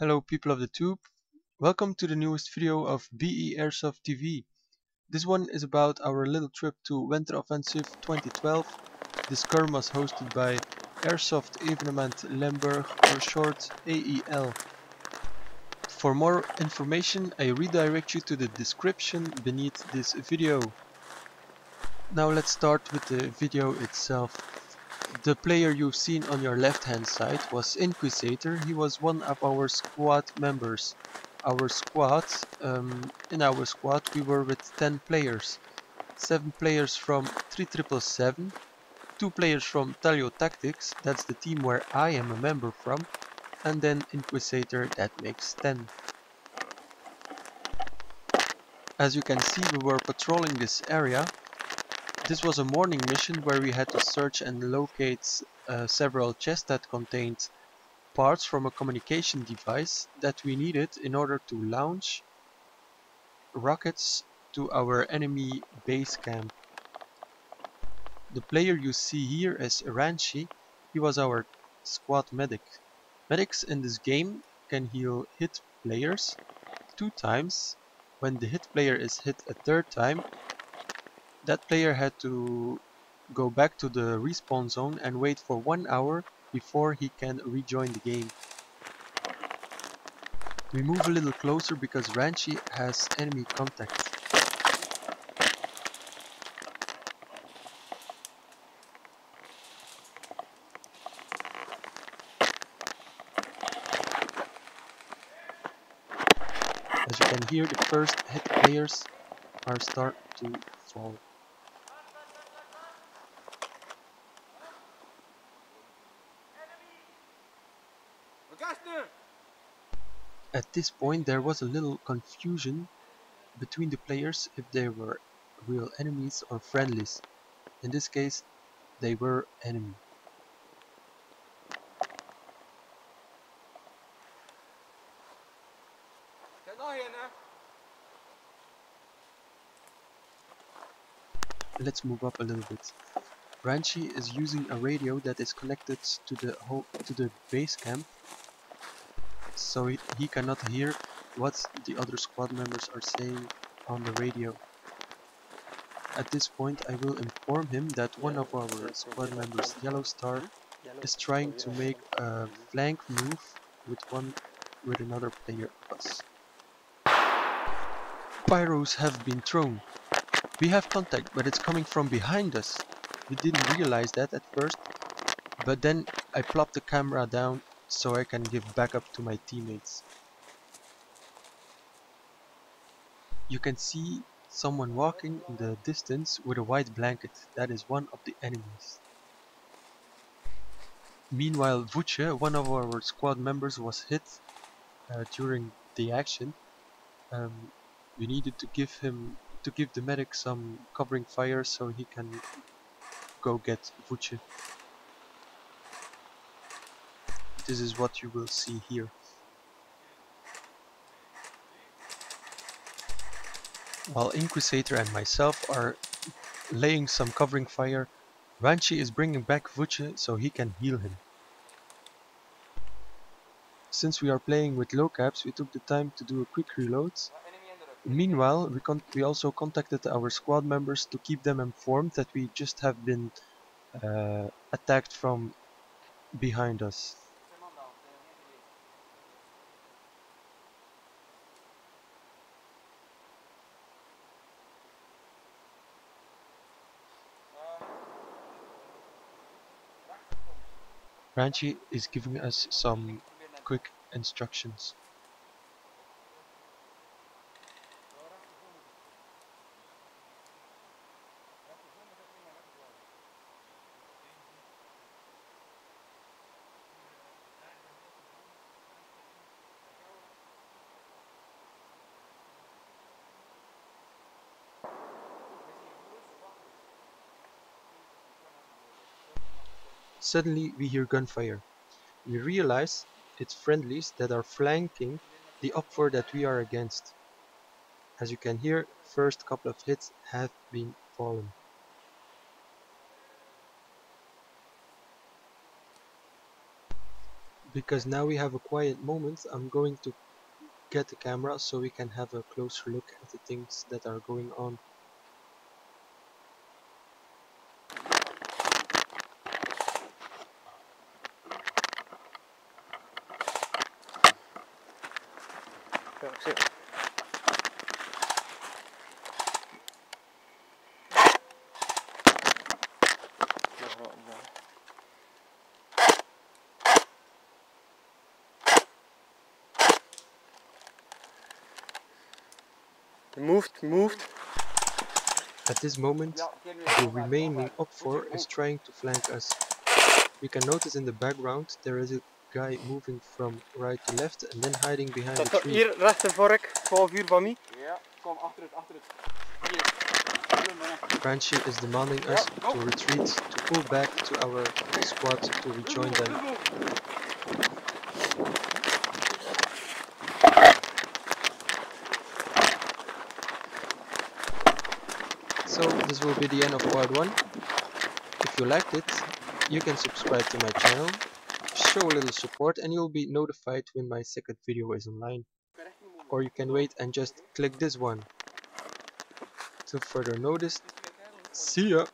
Hello people of the tube, welcome to the newest video of BEairsoftTV. This one is about our little trip to Winteroffensief 2012. The skirm was hosted by Airsoft Evenement Limburg, or short AEL. For more information I redirect you to the description beneath this video. Now let's start with the video itself. The player you've seen on your left hand side was Inquisitor. He was one of our squad members. In our squad we were with 10 players. 7 players from 3777, 2 players from Talio Tactics, that's the team where I am a member from, and then Inquisitor, that makes 10. As you can see, we were patrolling this area. This was a morning mission where we had to search and locate several chests that contained parts from a communication device that we needed in order to launch rockets to our enemy base camp. The player you see here is Ranchi. He was our squad medic. Medics in this game can heal hit players 2 times. When the hit player is hit a 3rd time, that player had to go back to the respawn zone and wait for 1 hour before he can rejoin the game. We move a little closer because Ranchi has enemy contact. As you can hear, the first hit players are start to fall. At this point there was a little confusion between the players if they were real enemies or friendlies. In this case, they were enemy. Let's move up a little bit. Ranchi is using a radio that is connected to the base camp, so he cannot hear what the other squad members are saying on the radio. At this point I will inform him that one of our squad members, Yellow Star, is trying to make a flank move with another player of us. Pyros have been thrown. We have contact, but it's coming from behind us. We didn't realize that at first, but then I plopped the camera down so I can give backup to my teammates. You can see someone walking in the distance with a white blanket. That is one of the enemies. Meanwhile, Vuce, one of our squad members, was hit during the action. We needed to give the medic some covering fire so he can go get Vuce. This is what you will see here. While Inquisitor and myself are laying some covering fire, Ranchi is bringing back Vuce so he can heal him. Since we are playing with low caps, we took the time to do a quick reload. Meanwhile, we also contacted our squad members to keep them informed that we just have been attacked from behind us. Ranchi is giving us some quick instructions. Suddenly we hear gunfire. We realize it's friendlies that are flanking the opfor that we are against. As you can hear, first couple of hits have been fallen. Because now we have a quiet moment, I'm going to get the camera so we can have a closer look at the things that are going on. Ja, ik zie het. Moved. At this moment, the remaining op4 is trying to flank us. We can notice in the background there is a guy moving from right to left and then hiding behind a tree. Hier, rechtervork, 12 uur van mij. Ja, kom achter het. Hier. Franchi is demanding us to retreat, to pull back to our squad to rejoin them. So this will be the end of part 1. If you liked it, you can subscribe to my channel, show a little support and you'll be notified when my second video is online. Or you can wait and just click this one. Till further notice, see ya!